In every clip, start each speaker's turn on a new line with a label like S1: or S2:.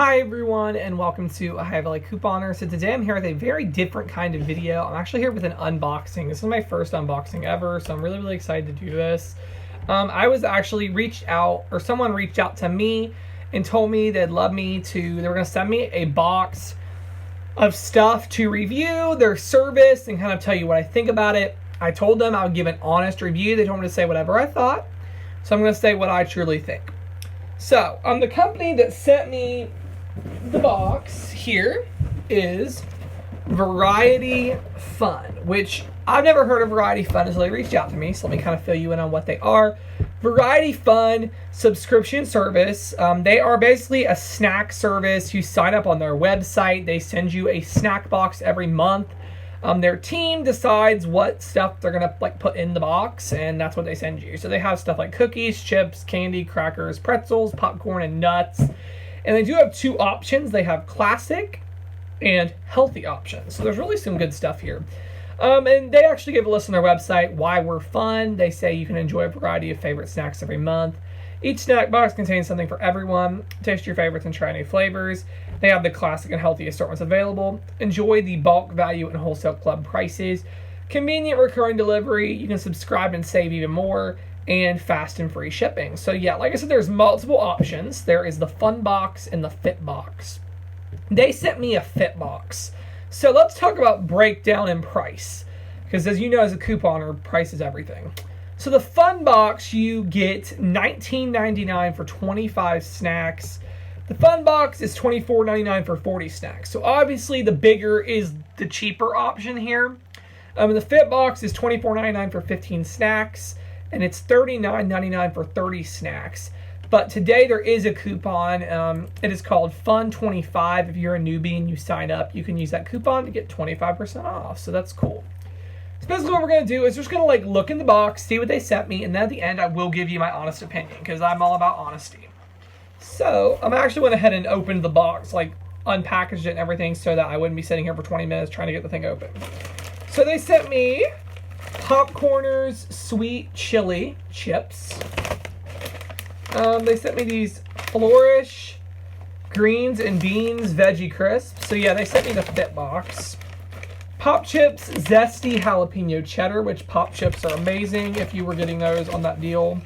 S1: Hi everyone and welcome to Ohio Valley Couponer. So today I'm here with a very different kind of video. I'm actually here with an unboxing. This is my first unboxing ever, so I'm really excited to do this. I was actually someone reached out to me and told me they were going to send me a box of stuff to review their service and kind of tell you what I think about it. I told them I would give an honest review. They told me to say whatever I thought, so I'm going to say what I truly think. So, the company that sent me the box here is Variety Fun, which I've never heard of Variety Fun until they reached out to me, so let me kind of fill you in on what they are. Variety Fun subscription service. They are basically a snack service. You sign up on their website. They send you a snack box every month. Their team decides what stuff they're gonna put in the box, and that's what they send you. So they have stuff like cookies, chips, candy, crackers, pretzels, popcorn, and nuts. And they do have two options. They have classic and healthy options. So there's really some good stuff here. And they actually give a list on their website why we're fun. They say you can enjoy a variety of favorite snacks every month. Each snack box contains something for everyone. Taste your favorites and try new flavors. They have the classic and healthy assortments available. Enjoy the bulk value and wholesale club prices. Convenient recurring delivery. You can subscribe and save even more. And fast and free shipping. So yeah, like I said, there's multiple options. There is the Fun Box and the Fit Box. They sent me a Fit Box. So let's talk about breakdown and price. Because as you know, as a couponer, price is everything. So the Fun Box, you get $19.99 for 25 snacks. The Fun Box is $24.99 for 40 snacks. So obviously the bigger is the cheaper option here. The Fit Box is $24.99 for 15 snacks. And it's $39.99 for 30 snacks. But today there is a coupon. It is called FUN25. If you're a newbie and you sign up, you can use that coupon to get 25% off. So that's cool. So basically what we're going to do is we're just going to look in the box, see what they sent me, and then at the end I will give you my honest opinion because I'm all about honesty. So I'm actually went ahead and opened the box, unpackaged it and everything so that I wouldn't be sitting here for 20 minutes trying to get the thing open. So they sent me Popcorners sweet chili chips. They sent me these Flourish greens and beans veggie crisps. So yeah, they sent me the Fit Box. Pop Chips zesty jalapeno cheddar, which Pop Chips are amazing if you were getting those on that deal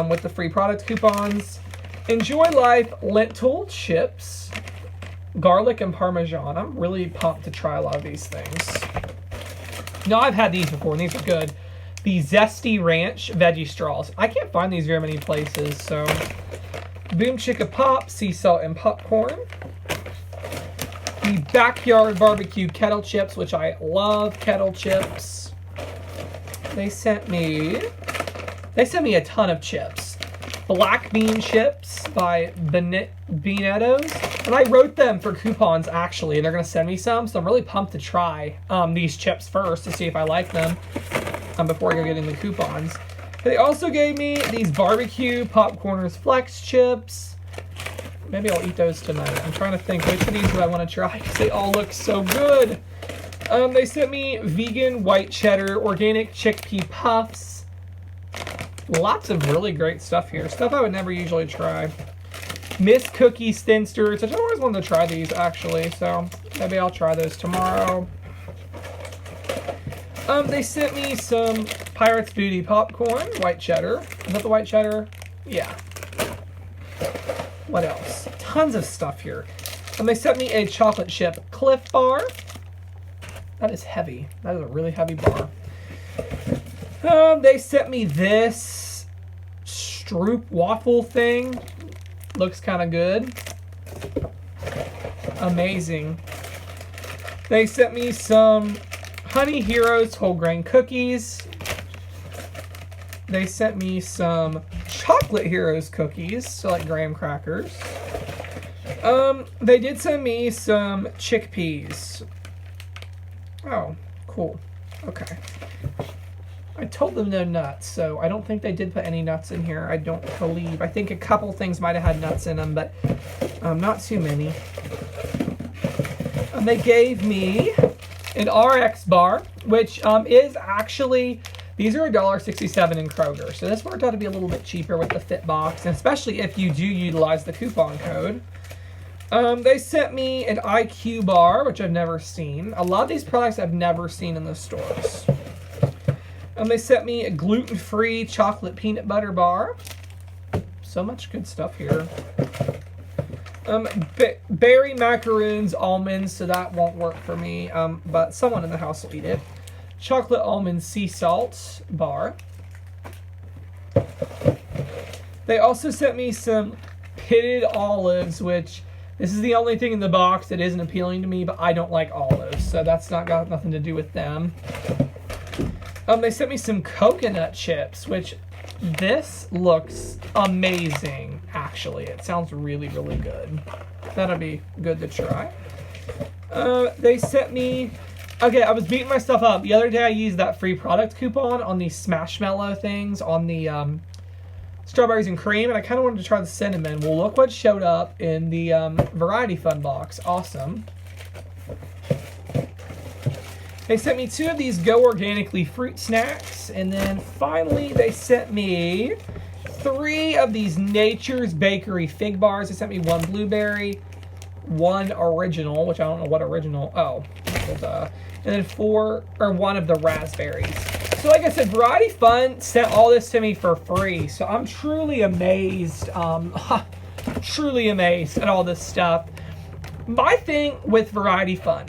S1: with the free product coupons. Enjoy Life lentil chips, garlic and Parmesan. I'm really pumped to try a lot of these things. No, I've had these before, and these are good. The Zesty Ranch Veggie Straws. I can't find these very many places, so. Boom Chicka Pop, Sea Salt and Popcorn. The Backyard Barbecue Kettle Chips, which I love kettle chips. They sent me a ton of chips. Black Bean Chips by Benetto's. And I wrote them for coupons, actually, and they're going to send me some, so I'm really pumped to try these chips first to see if I like them before I go getting the coupons. They also gave me these barbecue Popcorners Flex Chips. Maybe I'll eat those tonight. I'm trying to think which of these do I want to try because they all look so good. They sent me vegan white cheddar organic chickpea puffs. Lots of really great stuff here. Stuff I would never usually try. Miss Cookie Thinsters. I've always wanted to try these, actually, so maybe I'll try those tomorrow. They sent me some Pirates Booty popcorn, white cheddar. Is that the white cheddar? Yeah. What else? Tons of stuff here. And they sent me a chocolate chip Cliff Bar. That is heavy. That is a really heavy bar. They sent me this Stroop waffle thing. Looks kind of good. Amazing. They sent me some Honey Heroes whole grain cookies. They sent me some Chocolate Heroes cookies, so like graham crackers. They did send me some chickpeas. Oh, cool. Okay. I told them no nuts, so I don't think they did put any nuts in here. I don't believe. I think a couple things might have had nuts in them, but not too many. They gave me an RX bar, which is actually, these are $1.67 in Kroger. So this worked out to be a little bit cheaper with the Fit Box, and especially if you do utilize the coupon code. They sent me an IQ bar, which I've never seen. A lot of these products I've never seen in the stores. They sent me a gluten-free chocolate peanut butter bar. So much good stuff here. Berry macaroons, almonds, so that won't work for me, but someone in the house will eat it. Chocolate almond sea salt bar. They also sent me some pitted olives, which this is the only thing in the box that isn't appealing to me, but I don't like olives, so that's not got nothing to do with them. They sent me some coconut chips, which this looks amazing, actually. It sounds really, really good. That'll be good to try. They sent me... Okay, I was beating myself up. The other day I used that free product coupon on the Smashmallow things, on the strawberries and cream, and I kind of wanted to try the cinnamon. Well, look what showed up in the Variety Fun box. Awesome. They sent me 2 of these Go Organically fruit snacks, and then finally they sent me 3 of these Nature's Bakery fig bars. They sent me 1 blueberry, 1 original, which I don't know what original. Oh, and then 1 of the raspberries. So like I said, Variety Fun sent all this to me for free. So I'm truly amazed, truly amazed at all this stuff. My thing with Variety Fun,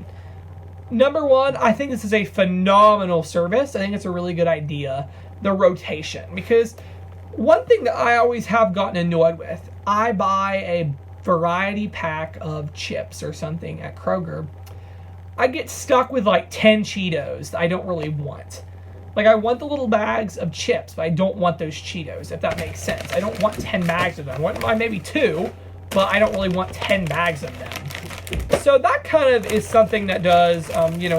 S1: number 1, I think this is a phenomenal service. I think it's a really good idea, the rotation. Because one thing that I always have gotten annoyed with, I buy a variety pack of chips or something at Kroger. I get stuck with like 10 Cheetos that I don't really want. Like, I want the little bags of chips, but I don't want those Cheetos, if that makes sense. I don't want 10 bags of them. I want maybe 2, but I don't really want 10 bags of them. So that kind of is something that does,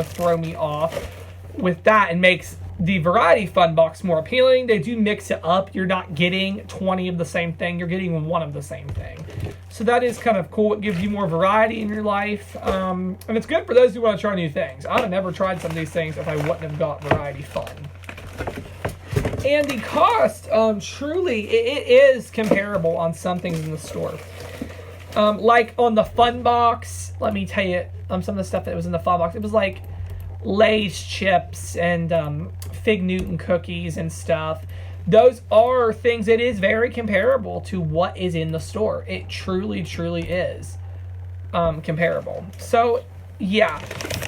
S1: throw me off with that and makes the Variety Fun box more appealing. They do mix it up. You're not getting 20 of the same thing. You're getting 1 of the same thing. So that is kind of cool. It gives you more variety in your life. And it's good for those who want to try new things. I'd have never tried some of these things if I wouldn't have got Variety Fun. And the cost, truly, it is comparable on some things in the store. Like on the Fun Box, let me tell you, some of the stuff that was in the Fun Box, it was like Lay's chips and Fig Newton cookies and stuff. Those are things that is very comparable to what is in the store. It truly, truly is comparable. So, yeah.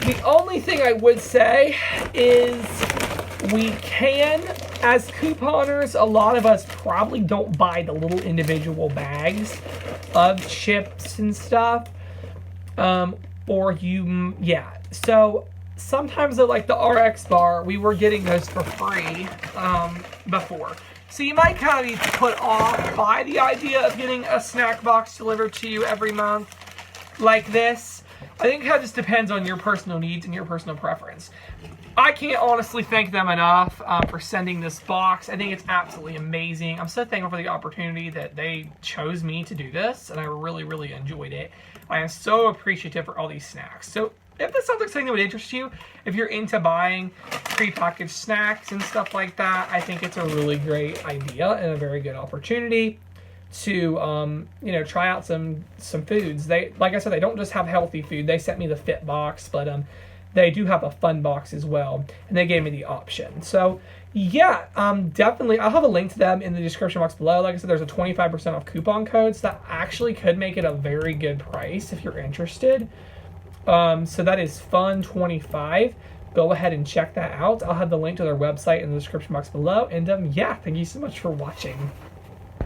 S1: The only thing I would say is we can, as couponers, a lot of us probably don't buy the little individual bags of chips and stuff. So sometimes like the RX bar, we were getting those for free before. So you might kind of be put off by the idea of getting a snack box delivered to you every month like this. I think it kind of just depends on your personal needs and your personal preference. I can't honestly thank them enough for sending this box. I think it's absolutely amazing. I'm so thankful for the opportunity that they chose me to do this, and I really, really enjoyed it. I am so appreciative for all these snacks. So if this sounds like something that would interest you, if you're into buying prepackaged snacks and stuff like that, I think it's a really great idea and a very good opportunity to try out some foods. They, like I said, they don't just have healthy food. They sent me the Fit box, but they do have a Fun box as well, and they gave me the option. So yeah, definitely, I'll have a link to them in the description box below. Like I said, there's a 25% off coupon code, so that actually could make it a very good price if you're interested. So that is FUN25. Go ahead and check that out. I'll have the link to their website in the description box below. And yeah, thank you so much for watching.